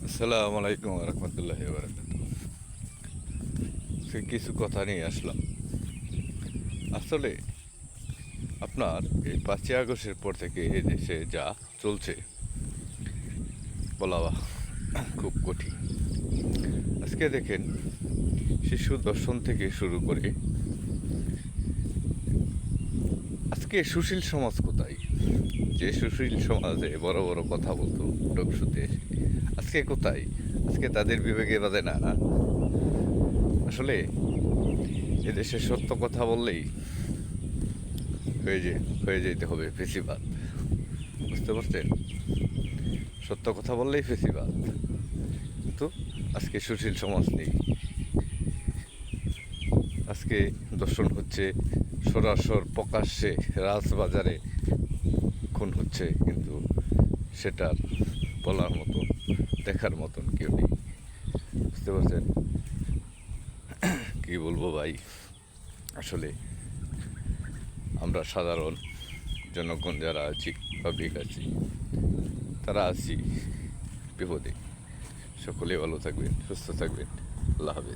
আসসালামু আলাইকুম রহমতুল্লাহি বারাকাতুহু। সে কিছু কথা নিয়ে আসলাম। আসলে আপনার এই 5ই আগস্টের পর থেকে এই দেশে যা চলছে বলা খুব কঠিন। আজকে দেখেন, শিশু দর্শন থেকে শুরু করে আজকে সুশীল সমাজ কোথায়? যে সুশীল সমাজে বড় বড় কথা বলতো টকশুতে এসে, আজকে কোথায়? আজকে তাদের বিবেকে বাজে না। আসলে এদেশে সত্য কথা বললেই হয়ে যে হয়ে যেতে হবে ফেসিবাদ। বুঝতে পারছেন? সত্য কথা বললেই ফেসিবাদ। কিন্তু আজকে সুশীল সমাজ নেই। আজকে দর্শন হচ্ছে সরাসর প্রকাশ্যে, রাজবাজারে খুন হচ্ছে, কিন্তু সেটার বলার মতো, দেখার মতন কেউ নেই। বুঝতে পারছেন? কী বলবো ভাই, আসলে আমরা সাধারণ জনগণ যারা আছি, পাবলিক আছি, তারা আছি বিপদে। সকলে ভালো থাকবেন, সুস্থ থাকবেন। আল্লাহ হাফেজ।